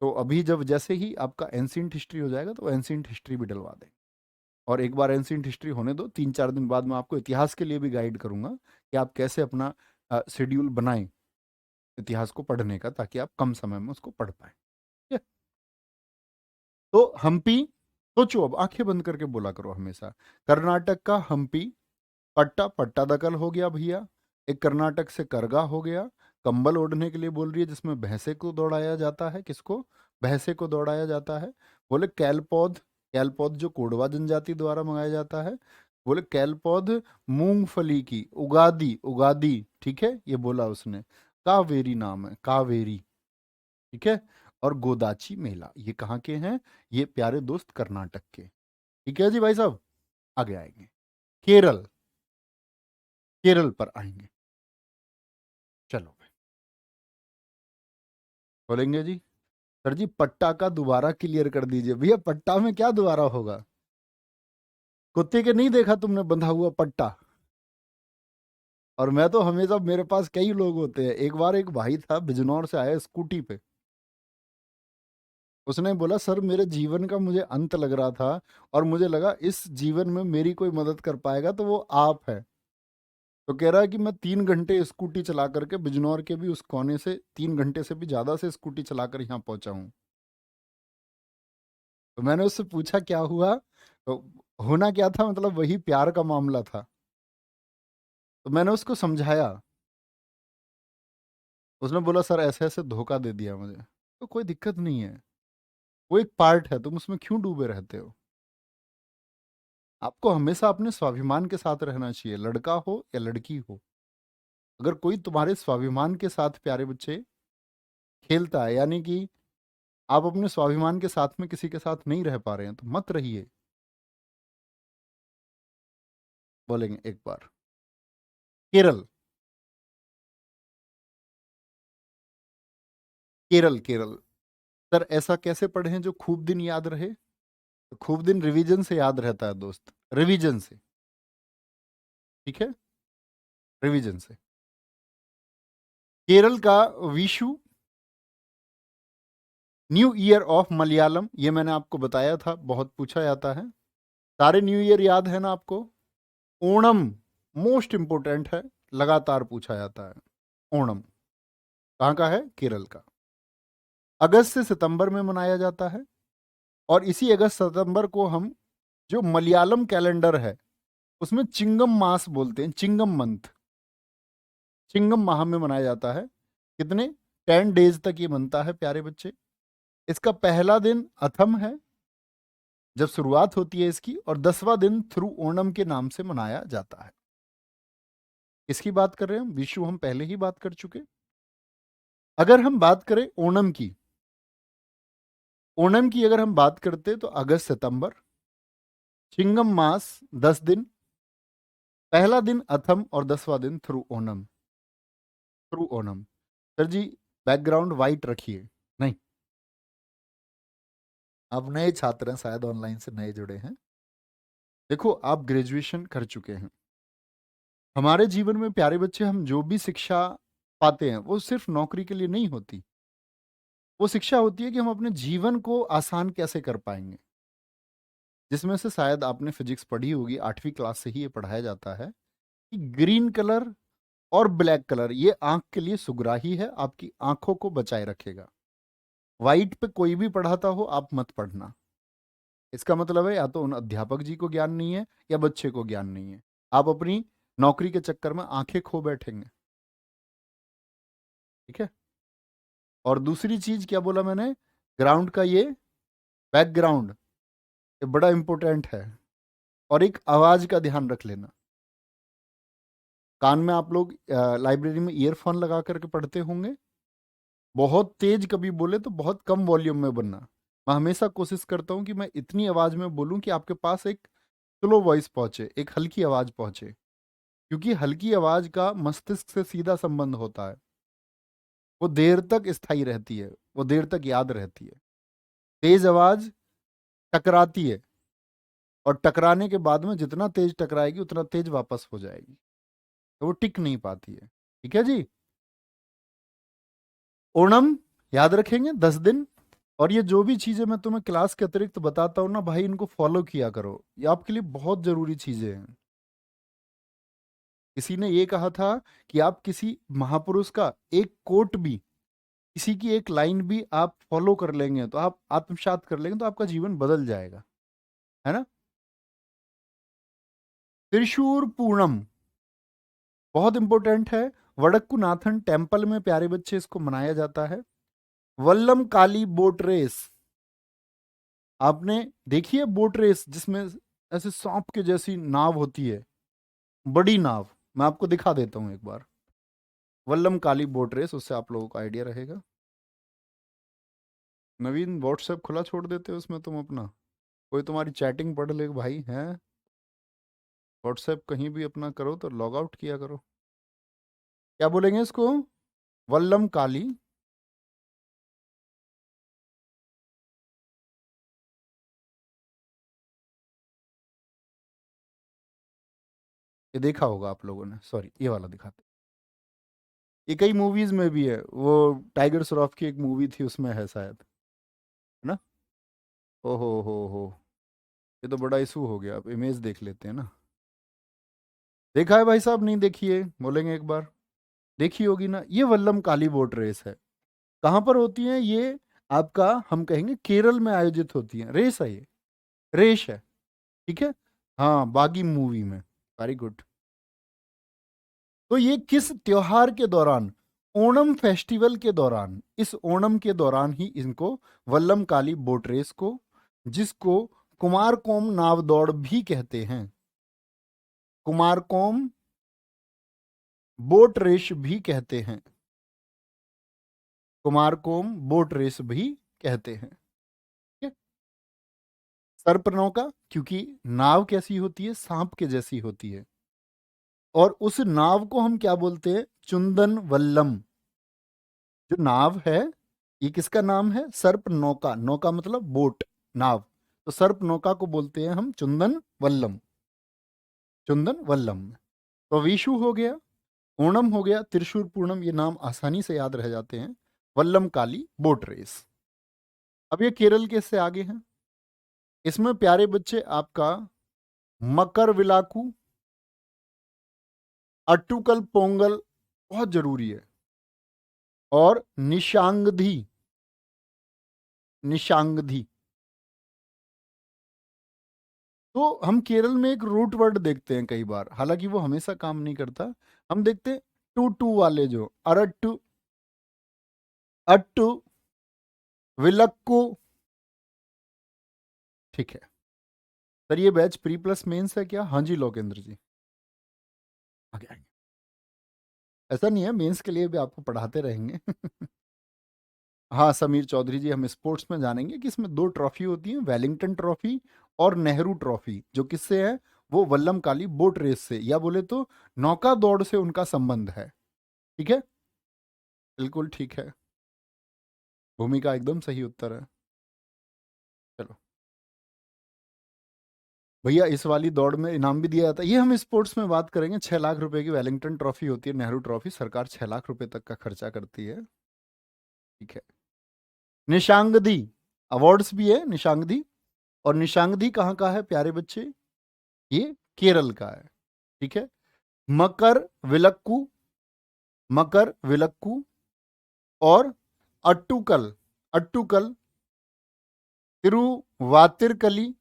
तो अभी जब जैसे ही आपका एंशियंट हिस्ट्री हो जाएगा, तो एंशियंट हिस्ट्री भी डलवा दें। और एक बार एंशियंट हिस्ट्री होने दो, 3-4 दिन बाद मैं आपको इतिहास के लिए भी गाइड करूंगा कि आप कैसे अपना शेड्यूल बनाएं इतिहास को पढ़ने का, ताकि आप कम समय में उसको पढ़ पाए। ठीक है? तो हम्पी, सोचो अब आंखें बंद करके बोला करो हमेशा, कर्नाटक का हम्पी। पट्टा, पट्टा दकल हो गया भैया। एक कर्नाटक से करगा हो गया। कंबल ओढ़ने के लिए बोल रही है, जिसमें भैंसे को दौड़ाया जाता है, किसको, भैंसे को दौड़ाया जाता है। बोले कैलपौध, कैलपौध जो कोडवा जनजाति द्वारा मंगाया जाता है। बोले कैलपौध मूंगफली की, उगादी, उगादी, ठीक है ये बोला उसने। कावेरी नाम है, कावेरी, ठीक है। और गोदाची मेला, ये कहाँ के हैं, ये प्यारे दोस्त कर्नाटक के। ठीक है जी भाई साहब, आगे आएंगे। केरल, केरल पर आएंगे। चलो भाई, बोलेंगे जी सर जी पट्टा का दोबारा क्लियर कर दीजिए भैया, पट्टा में क्या दोबारा होगा, कुत्ते के नहीं देखा तुमने बंधा हुआ पट्टा। और मैं तो हमेशा, मेरे पास कई लोग होते हैं, एक बार एक भाई था बिजनौर से आया स्कूटी पे। उसने बोला सर मेरे जीवन का मुझे अंत लग रहा था, और मुझे लगा इस जीवन में मेरी कोई मदद कर पाएगा तो वो आप है। तो कह रहा है कि मैं 3 घंटे स्कूटी चला करके बिजनौर के भी उस कोने से, 3 घंटे से भी ज्यादा से स्कूटी चलाकर यहाँ पहुंचा हूँ। तो मैंने उससे पूछा क्या हुआ, तो होना क्या था, मतलब वही प्यार का मामला था। तो मैंने उसको समझाया। उसने बोला सर ऐसे ऐसे धोखा दे दिया मुझे। तो कोई दिक्कत नहीं है, वो एक पार्ट है, तुम उसमें क्यों डूबे रहते हो। आपको हमेशा अपने स्वाभिमान के साथ रहना चाहिए, लड़का हो या लड़की हो। अगर कोई तुम्हारे स्वाभिमान के साथ प्यारे बच्चे खेलता है, यानी कि आप अपने स्वाभिमान के साथ में किसी के साथ नहीं रह पा रहे हैं तो मत रहिए। बोलेंगे एक बार। केरल। केरल केरल। सर ऐसा कैसे पढ़े हैं जो खूब दिन याद रहे? तो खूब दिन रिवीजन से याद रहता है दोस्त, रिवीजन से। ठीक है, रिवीजन से। केरल का Vishu, new year of Malayalam, ये मैंने आपको बताया था, बहुत पूछा जाता है। सारे न्यू ईयर याद है ना आपको? ओणम मोस्ट इंपोर्टेंट है, लगातार पूछा जाता है। ओणम कहाँ का है? केरल का। अगस्त से सितंबर में मनाया जाता है, और इसी अगस्त सितंबर को हम, जो मलयालम कैलेंडर है उसमें चिंगम मास बोलते हैं, चिंगम मंथ, चिंगम माह में मनाया जाता है। कितने 10 डेज तक ये बनता है प्यारे बच्चे। इसका पहला दिन अथम है जब शुरुआत होती है इसकी, और 10वां दिन थ्रू ओणम के नाम से मनाया जाता है। इसकी बात कर रहे हैं हम, विशु हम पहले ही बात कर चुके। अगर हम बात करें ओणम की, ओणम की अगर हम बात करते तो अगस्त सितंबर, चिंगम मास 10 दिन, पहला दिन अथम और 10वां दिन Thiru Onam. Thiru Onam. Sir ji background white रखिए। नहीं, आप नए छात्र हैं, शायद ऑनलाइन से नए जुड़े हैं। देखो आप ग्रेजुएशन कर चुके हैं। हमारे जीवन में प्यारे बच्चे हम जो भी शिक्षा पाते हैं वो सिर्फ नौकरी के लिए नहीं होती। वो शिक्षा होती है कि हम अपने जीवन को आसान कैसे कर पाएंगे। जिसमें से शायद आपने फिजिक्स पढ़ी होगी, 8वीं क्लास से ही ये पढ़ाया जाता है कि ग्रीन कलर और ब्लैक कलर ये आंख के लिए सुगराही है, आपकी आंखों को बचाए रखेगा। व्हाइट पे कोई भी पढ़ाता हो आप मत पढ़ना। इसका मतलब है या तो उन अध्यापक जी को ज्ञान नहीं है या बच्चे को ज्ञान नहीं है। आप अपनी नौकरी के चक्कर में आंखें खो बैठेंगे। ठीक है। और दूसरी चीज क्या बोला मैंने, ग्राउंड का ये बैकग्राउंड, ये बड़ा इंपॉर्टेंट है। और एक आवाज का ध्यान रख लेना। कान में आप लोग लाइब्रेरी में ईयरफोन लगा करके पढ़ते होंगे। बहुत तेज कभी बोले तो बहुत कम वॉल्यूम में बनना। मैं हमेशा कोशिश करता हूं कि मैं इतनी आवाज में बोलूं कि आपके पास एक स्लो वॉइस पहुंचे, एक हल्की आवाज पहुंचे, क्योंकि हल्की आवाज का मस्तिष्क से सीधा संबंध होता है। वो देर तक स्थायी रहती है, वो देर तक याद रहती है। तेज आवाज टकराती है, और टकराने के बाद में जितना तेज टकराएगी उतना तेज वापस हो जाएगी, तो वो टिक नहीं पाती है। ठीक है जी। ओणम याद रखेंगे 10 दिन। और ये जो भी चीजें मैं तुम्हें क्लास के अतिरिक्त बताता हूँ ना भाई, इनको फॉलो किया करो, ये आपके लिए बहुत जरूरी चीजें हैं। किसी ने ये कहा था कि आप किसी महापुरुष का एक कोट भी, किसी की एक लाइन भी आप फॉलो कर लेंगे, तो आप आत्मसात कर लेंगे, तो आपका जीवन बदल जाएगा। है ना। त्रिशूर पूर्णम बहुत इंपॉर्टेंट है। वडक्कुनाथन टेम्पल में प्यारे बच्चे इसको मनाया जाता है। वल्लम काली बोट रेस, आपने देखी है बोट रेस जिसमें ऐसे सांप के जैसी नाव होती है, बड़ी नाव। मैं आपको दिखा देता हूं एक बार। वल्लम काली बोट रेस, उससे आप लोगों को आइडिया रहेगा। नवीन व्हाट्सएप खुला छोड़ देते हो उसमें तुम अपना, कोई तुम्हारी चैटिंग पढ़ ले भाई हैं। व्हाट्सएप कहीं भी अपना करो तो लॉग आउट किया करो। क्या बोलेंगे इसको? वल्लम काली। ये देखा होगा आप लोगों ने, सॉरी ये वाला दिखाते। ये कई मूवीज में भी है, वो टाइगर श्रॉफ की एक मूवी थी उसमें है शायद, है ना। हो, ये तो बड़ा इशू हो गया। अब इमेज देख लेते हैं ना। देखा है भाई साहब? नहीं देखी है? बोलेंगे एक बार। देखी होगी ना। ये वल्लम काली बोट रेस है। कहाँ पर होती है ये? आपका हम कहेंगे केरल में आयोजित होती है। रेस है ये, रेस है। ठीक है। हाँ, बागी मूवी में। Very good. तो ये किस त्योहार के दौरान? ओणम फेस्टिवल के दौरान, इस ओणम के दौरान ही इनको वल्लम काली बोट रेस को, जिसको कुमारकोम नाव दौड़ भी कहते हैं, कुमारकोम बोट रेस भी कहते हैं, कुमारकोम बोट रेस भी कहते हैं। ठीक है, सर्प नौका क्योंकि नाव कैसी होती है, सांप के जैसी होती है। और उस नाव को हम क्या बोलते हैं, चुंदन वल्लम। जो नाव है ये किसका नाम है, सर्प नौका। नौका मतलब बोट, नाव। तो सर्प नौका को बोलते हैं हम चुंदन वल्लम, चुंदन वल्लम। तो विशु हो गया, ओणम हो गया, त्रिशूर पूर्णम, ये नाम आसानी से याद रह जाते हैं। वल्लम काली बोट रेस। अब ये केरल के से आगे हैं। इसमें प्यारे बच्चे आपका मकर विलाकू, अट्टुकल पोंगल बहुत जरूरी है, और निशांगधी, निशांगधी। तो हम केरल में एक रूट वर्ड देखते हैं कई बार, हालांकि वो हमेशा काम नहीं करता। हम देखते हैं टू टू वाले, जो अरट्टू, अट्टू, विलक्कू। ठीक है सर, ये बैच प्री प्लस मेंस है क्या? हाँ जी लोकेंद्र जी, आगे आगे। ऐसा नहीं है, मेंस के लिए भी आपको पढ़ाते रहेंगे। हाँ समीर चौधरी जी, हम स्पोर्ट्स में जानेंगे कि इसमें दो ट्रॉफी होती हैं, वेलिंगटन ट्रॉफी और नेहरू ट्रॉफी, जो किससे है, वो वल्लम काली बोट रेस से, या बोले तो नौका दौड़ से उनका संबंध है। ठीक है, बिल्कुल ठीक है, भूमिका एकदम सही उत्तर है। चलो भैया, इस वाली दौड़ में इनाम भी दिया जाता है, ये हम स्पोर्ट्स में बात करेंगे। 6 लाख रुपए की वेलिंगटन ट्रॉफी होती है, नेहरू ट्रॉफी, सरकार 6 लाख रुपए तक का खर्चा करती है। ठीक है, निशांगदी अवार्ड्स भी है निशांगदी। और निशांगदी कहाँ का है प्यारे बच्चे, ये केरल का है। ठीक है, मकर विलक्कू, मकर विलक्कू, और अट्टुकल, अट्टुकल, तिरुवातिरकली,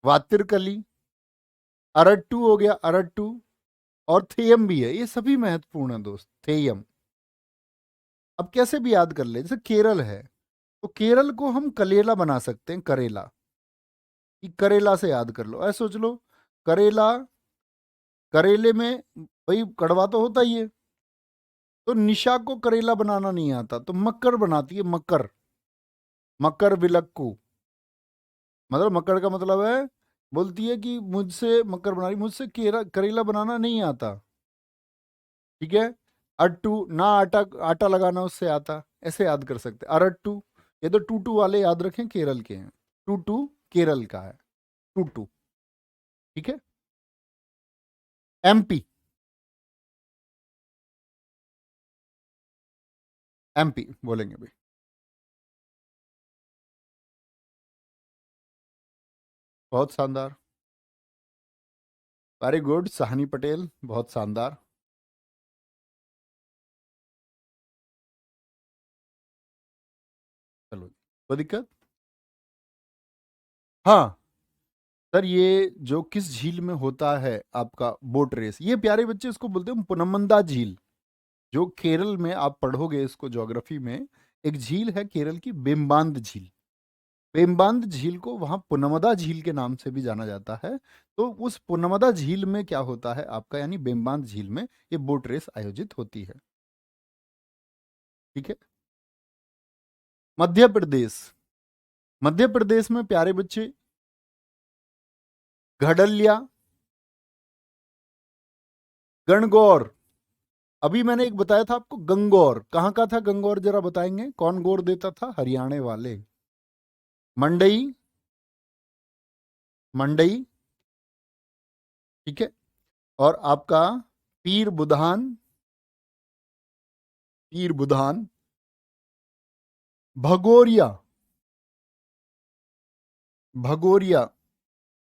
वातिरकली, अरट्टू हो गया, अरट्टू, और थेयम भी है। ये सभी महत्वपूर्ण है दोस्त, थेयम। अब कैसे भी याद कर ले, जैसे केरल है तो केरल को हम कलेला बना सकते हैं, करेला, कि करेला से याद कर लो, ऐसे सोच लो, करेला, करेले में भाई कड़वा तो होता ही है। तो निशा को करेला बनाना नहीं आता, तो मक्कर बनाती है, मक्कर, मकर विलक्कू। मतलब मकर का मतलब है, बोलती है कि मुझसे मकर बना रही, मुझसे करेला बनाना नहीं आता। ठीक है, अट्टू ना, आटा, आटा लगाना उससे आता, ऐसे याद कर सकते। अरट्टू, ये तो टूटू वाले याद रखें, केरल के हैं। टूटू केरल का है, टूटू। ठीक है, एमपी, एमपी बोलेंगे भाई। बहुत शानदार, वेरी गुड सहानी पटेल, बहुत शानदार। चलो कोई दिक्कत, हाँ सर, ये जो किस झील में होता है आपका बोट रेस, ये प्यारे बच्चे इसको बोलते हैं पुनमंदा झील। जो केरल में आप पढ़ोगे इसको ज्योग्राफी में, एक झील है केरल की, बेम्बांद झील। बेम्बांद झील को वहां पुनमदा झील के नाम से भी जाना जाता है। तो उस पुनमदा झील में क्या होता है आपका, यानी बेम्बांद झील में ये बोट रेस आयोजित होती है। ठीक है, मध्य प्रदेश, मध्य प्रदेश में प्यारे बच्चे घड़लिया, गणगौर, अभी मैंने एक बताया था आपको गंगौर, कहाँ का था गंगौर, जरा बताएंगे कौन गौर देता था, हरियाणा वाले। मंडई, मंडई। ठीक है, और आपका पीर बुधान, पीर बुधान, भगोरिया, भगोरिया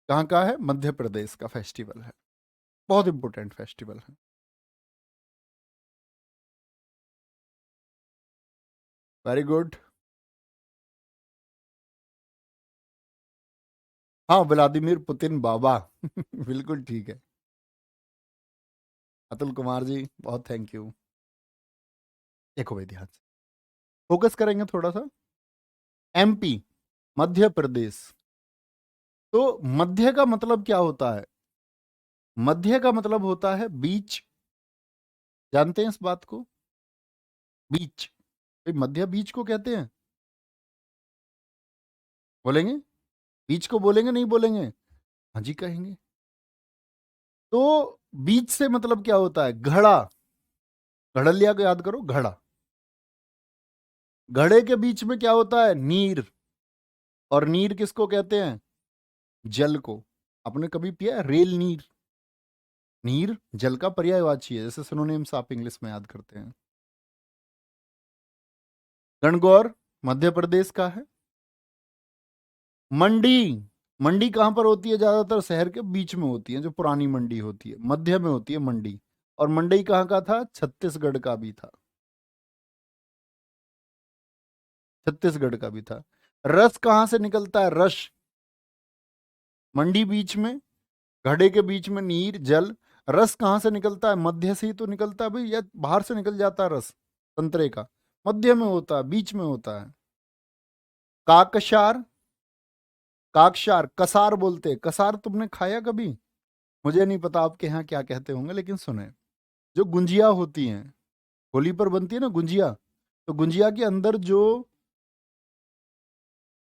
कहाँ का है, मध्य प्रदेश का फेस्टिवल है, बहुत इंपॉर्टेंट फेस्टिवल है। वेरी गुड, हाँ व्लादिमीर पुतिन बाबा। बिल्कुल ठीक है, अतुल कुमार जी बहुत थैंक यू। देखो भाई ध्यान से फोकस करेंगे थोड़ा सा। एमपी, मध्य प्रदेश। तो मध्य का मतलब क्या होता है, मध्य का मतलब होता है बीच, जानते हैं इस बात को, बीच, मध्य बीच को कहते हैं। बोलेंगे? बीच को बोलेंगे नहीं बोलेंगे? हाँ जी कहेंगे। तो बीच से मतलब क्या होता है? घड़ा। घड़लिया को याद करो, घड़ा। घड़े के बीच में क्या होता है? नीर। और नीर किसको कहते हैं? जल को। आपने कभी पिया है रेल नीर? नीर जल का पर्यायवाची है, जैसे सिनोनिम्स आप इंग्लिश में याद करते हैं। गणगौर मध्य प्रदेश का है। मंडी। मंडी कहां पर होती है? ज्यादातर शहर के बीच में होती है, जो पुरानी मंडी होती है मध्य में होती है मंडी। और मंडी कहाँ का था? छत्तीसगढ़ का भी था। छत्तीसगढ़ का भी था। रस कहाँ से निकलता है? रस। मंडी बीच में, घड़े के बीच में नीर जल। रस कहाँ से निकलता है? मध्य से ही तो निकलता है भाई, या बाहर से निकल जाता है रस संतरे का? मध्य में होता है, बीच में होता है। काकशार। काकशार कसार बोलते हैं। कसार तुमने खाया कभी? मुझे नहीं पता आपके यहाँ क्या कहते होंगे, लेकिन सुने, जो गुंजिया होती हैं, होली पर बनती है ना गुंजिया, तो गुंजिया के अंदर जो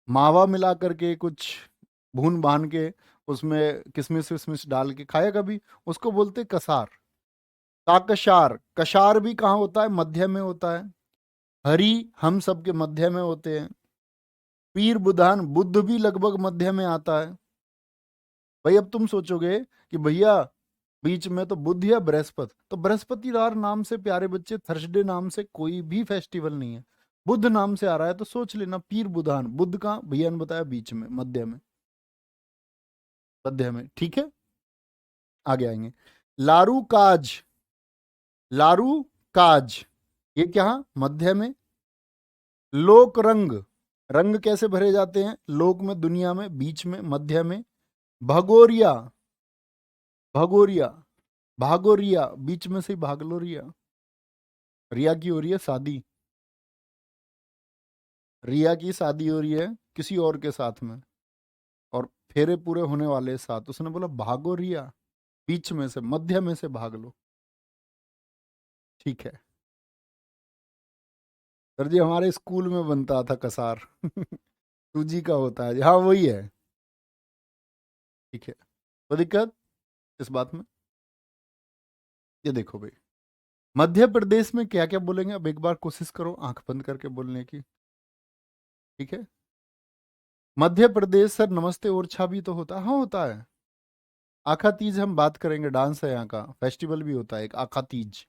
मावा मिला करके कुछ भून भान के उसमें किशमिश विशमिश डाल के खाया कभी? उसको बोलते कसार। काकशार। कशार भी कहाँ होता है? मध्य में होता है। हरि हम सब के मध्य में होते हैं। पीर बुधान बुद्ध भी लगभग मध्य में आता है। भाई अब तुम सोचोगे कि भैया बीच में तो बुध या बृहस्पति, तो बृहस्पतिवार नाम से प्यारे बच्चे थर्सडे नाम से कोई भी फेस्टिवल नहीं है। बुध नाम से आ रहा है तो सोच लेना पीर बुधान। बुध का भैया ने बताया बीच में, मध्य में। मध्य में, ठीक है। आगे आएंगे। लारू काज। लारू काज, ये क्या? मध्य में। लोक रंग। रंग कैसे भरे जाते हैं? लोक में, दुनिया में, बीच में, मध्य में। भगोरिया। भगोरिया। भागोरिया बीच में से ही भाग लो रिया। रिया की हो रही है शादी। रिया की शादी हो रही है किसी और के साथ में, और फेरे पूरे होने वाले हैं साथ। उसने बोला भागो रिया, बीच में से, मध्य में से भाग लो। ठीक है सर जी, हमारे स्कूल में बनता था कसार। सूजी का होता है, हाँ वही है। ठीक है, तो दिक्कत इस बात में? ये देखो भाई, मध्य प्रदेश में क्या क्या बोलेंगे? अब एक बार कोशिश करो आंख बंद करके बोलने की। ठीक है। मध्य प्रदेश सर, नमस्ते ओरछा भी तो होता है। हाँ होता है। आखा तीज हम बात करेंगे, डांस है यहाँ का, फेस्टिवल भी होता है एक आखा तीज।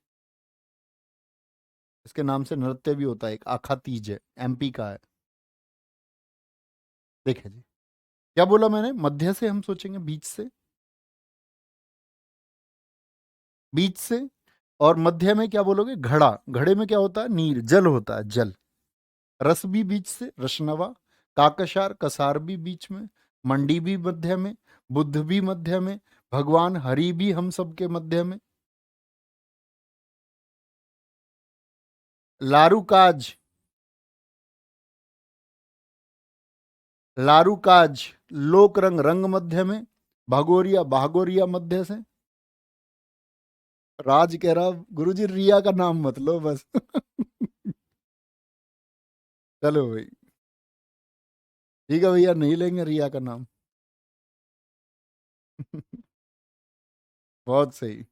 इसके नाम से नृत्य भी होता है एक, आखा तीज है, एमपी का है। देखे जी, क्या बोला मैंने? मध्य से हम सोचेंगे, बीच से। बीच से। और मध्य में क्या बोलोगे? घड़ा। घड़े में क्या होता है? नीर जल होता है, जल। रस भी बीच से, रसनवा। काकशार कसार भी बीच में। मंडी भी मध्य में। बुद्ध भी मध्य में। भगवान हरि भी हम सबके मध्य में। लारूकाज। लारूकाज। लोक रंग, रंग मध्य में। भागोरिया, भागोरिया मध्य से। राज कह रहा गुरुजी रिया का नाम मत लो बस। चलो भाई, ठीक है भैया, नहीं लेंगे रिया का नाम। बहुत सही।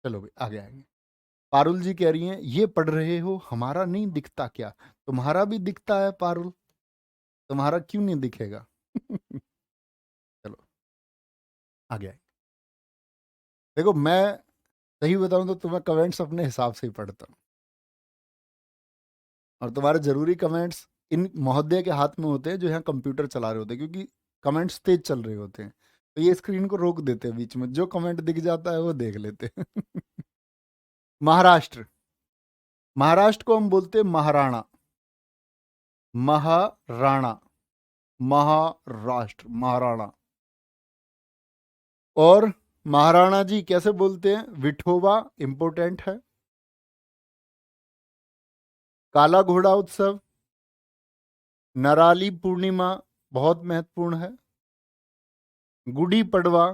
चलो भाई आगे आएंगे। पारुल जी कह रही हैं, ये पढ़ रहे हो, हमारा नहीं दिखता क्या? तुम्हारा भी दिखता है पारुल, तुम्हारा क्यों नहीं दिखेगा? चलो आगे आएंगे। देखो मैं सही बताऊं तो तुम्हें कमेंट्स अपने हिसाब से ही पढ़ता हूँ, और तुम्हारे जरूरी कमेंट्स इन महोदय के हाथ में होते हैं जो यहाँ कंप्यूटर चला रहे होते हैं, क्योंकि कमेंट्स तेज चल रहे होते हैं, तो ये स्क्रीन को रोक देते हैं बीच में, जो कमेंट दिख जाता है वो देख लेते हैं। महाराष्ट्र। महाराष्ट्र को हम बोलते हैं महाराणा। महाराणा। महाराष्ट्र, महाराणा। और महाराणा जी कैसे बोलते हैं? विठोबा इंपोर्टेंट है। काला घोड़ा उत्सव। नराली पूर्णिमा बहुत महत्वपूर्ण है। गुड़ी पड़वा,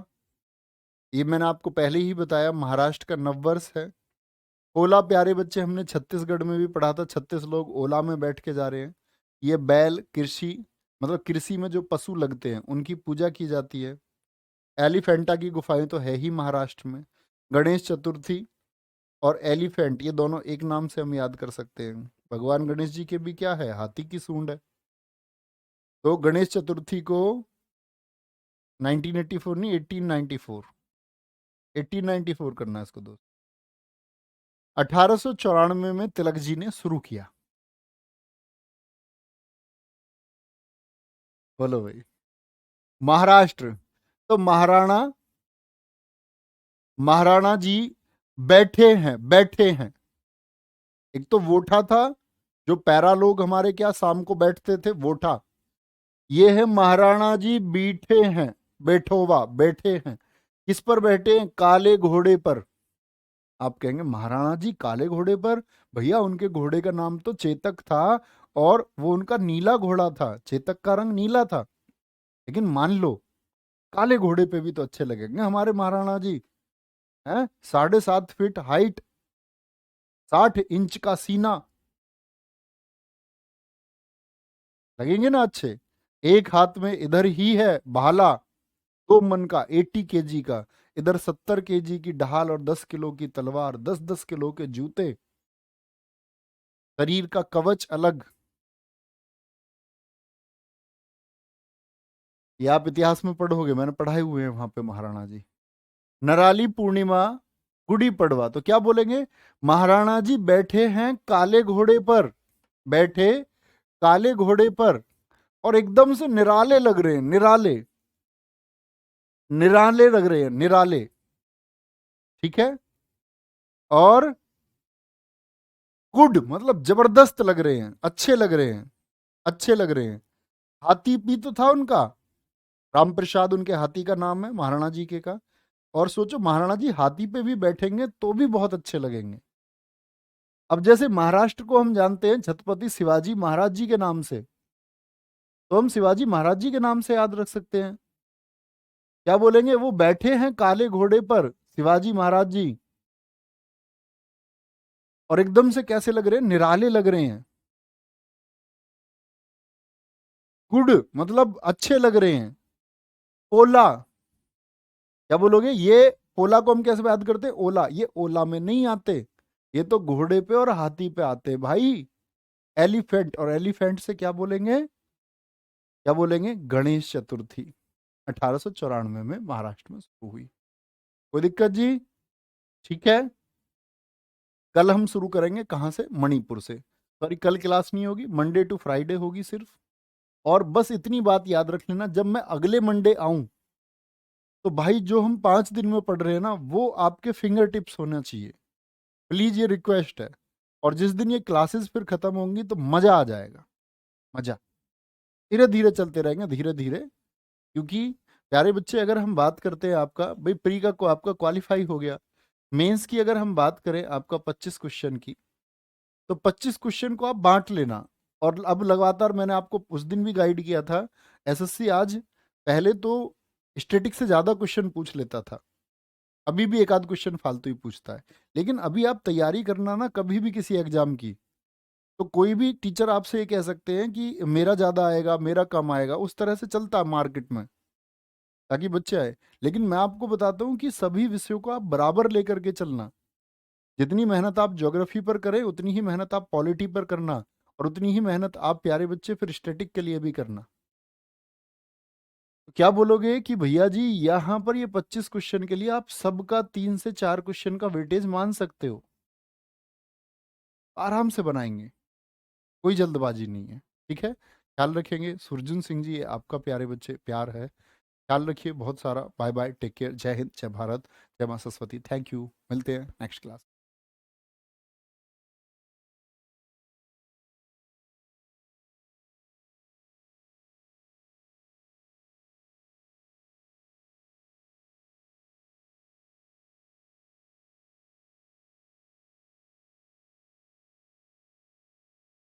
ये मैंने आपको पहले ही बताया, महाराष्ट्र का नववर्ष है। ओला प्यारे बच्चे हमने छत्तीसगढ़ में भी पढ़ा था, 36 लोग ओला में बैठ के जा रहे हैं। ये बैल कृषि, मतलब कृषि में जो पशु लगते हैं उनकी पूजा की जाती है। एलिफेंटा की गुफाएं तो है ही महाराष्ट्र में। गणेश चतुर्थी और एलिफेंट ये दोनों एक नाम से हम याद कर सकते हैं। भगवान गणेश जी के भी क्या है, हाथी की सूंड है। तो गणेश चतुर्थी को 1984 नहीं, 1894, 1894 करना है इसको दोस्त। 1894 में तिलक जी ने शुरू किया। बोलो भाई। महाराष्ट्र। तो महाराणा जी बैठे हैं, बैठे हैं। एक तो वोठा था, जो पैरा लोग हमारे क्या शाम को बैठते थे, वोठा। ये है महाराणा जी बैठे हैं, बैठोवा, बैठे हैं। किस पर बैठे हैं? काले घोड़े पर। आप कहेंगे महाराणा जी काले घोड़े पर? भैया उनके घोड़े का नाम तो चेतक था, और वो उनका नीला घोड़ा था, चेतक का रंग नीला था। लेकिन मान लो काले घोड़े पे भी तो अच्छे लगेंगे हमारे महाराणा जी। हैं, 7.5 फीट हाइट, 60 इंच का सीना, लगेंगे ना अच्छे। एक हाथ में इधर ही है भाला, 2 मन का, 80 kg का। इधर 70 kg की ढाल और 10 किलो की तलवार, 10-10 किलो के जूते, शरीर का कवच अलग। ये आप इतिहास में पढ़ोगे, मैंने पढ़ाए हुए हैं वहां पे महाराणा जी। नराली पूर्णिमा, गुड़ी पड़वा, तो क्या बोलेंगे? महाराणा जी बैठे हैं काले घोड़े पर, बैठे काले घोड़े पर, और एकदम से निराले लग रहे हैं, निराले, निराले लग रहे हैं, निराले। ठीक है। और गुड मतलब जबरदस्त लग रहे हैं, अच्छे लग रहे हैं, अच्छे लग रहे हैं। हाथी भी तो था उनका, राम प्रसाद उनके हाथी का नाम है, महाराणा जी के का। और सोचो महाराणा जी हाथी पे भी बैठेंगे तो भी बहुत अच्छे लगेंगे। अब जैसे महाराष्ट्र को हम जानते हैं छत्रपति शिवाजी महाराज जी के नाम से, तो हम शिवाजी महाराज जी के नाम से याद रख सकते हैं। क्या बोलेंगे? वो बैठे हैं काले घोड़े पर, शिवाजी महाराज जी, और एकदम से कैसे लग रहे हैं? निराले लग रहे हैं। गुड मतलब अच्छे लग रहे हैं। ओला, क्या बोलोगे? ये ओला को हम कैसे याद करते हैं? ओला, ये ओला में नहीं आते, ये तो घोड़े पे और हाथी पे आते हैं भाई। एलिफेंट, और एलिफेंट से क्या बोलेंगे? क्या बोलेंगे? गणेश चतुर्थी 1894 में महाराष्ट्र में शुरू हुई। कोई दिक्कत जी? ठीक है। कल हम शुरू करेंगे कहाँ से? मणिपुर से। सॉरी, कल क्लास नहीं होगी, मंडे टू फ्राइडे होगी सिर्फ। और बस इतनी बात याद रख लेना, जब मैं अगले मंडे आऊं तो भाई जो हम 5 दिन में पढ़ रहे हैं ना, वो आपके फिंगर टिप्स होना चाहिए। प्लीज, ये रिक्वेस्ट है। और जिस दिन ये क्लासेस फिर खत्म होंगी तो मजा आ जाएगा, मजा। धीरे धीरे चलते रहेंगे, धीरे धीरे। क्योंकि प्यारे बच्चे, अगर हम बात करते हैं आपका भाई प्री का को आपका क्वालिफाई हो गया। मेंस की अगर हम बात करें आपका 25 क्वेश्चन की, तो 25 क्वेश्चन को आप बांट लेना। और अब लगातार मैंने आपको उस दिन भी गाइड किया था, एसएससी आज पहले तो स्टैटिक से ज्यादा क्वेश्चन पूछ लेता था, अभी भी एक आध क्वेश्चन फालतू ही पूछता है। लेकिन अभी आप तैयारी करना ना कभी भी किसी एग्जाम की, तो कोई भी टीचर आपसे ये कह सकते हैं कि मेरा ज्यादा आएगा, मेरा कम आएगा, उस तरह से चलता है मार्केट में, ताकि बच्चे आए। लेकिन मैं आपको बताता हूँ कि सभी विषयों को आप बराबर लेकर के चलना। जितनी मेहनत आप ज्योग्राफी पर करें उतनी ही मेहनत आप पॉलिटी पर करना, और उतनी ही मेहनत आप प्यारे बच्चे फिर स्टैटिक के लिए भी करना। तो क्या बोलोगे कि भैया जी यहाँ पर ये 25 क्वेश्चन के लिए आप सबका 3 से 4 क्वेश्चन का वेटेज मान सकते हो? आराम से बनाएंगे, कोई जल्दबाजी नहीं है। ठीक है, ख्याल रखेंगे। सुरजन सिंह जी, ये आपका प्यारे बच्चे प्यार है। ख्याल रखिए बहुत सारा। बाय बाय, टेक केयर, जय हिंद, जय भारत, जय मां सरस्वती। थैंक यू, मिलते हैं नेक्स्ट क्लास।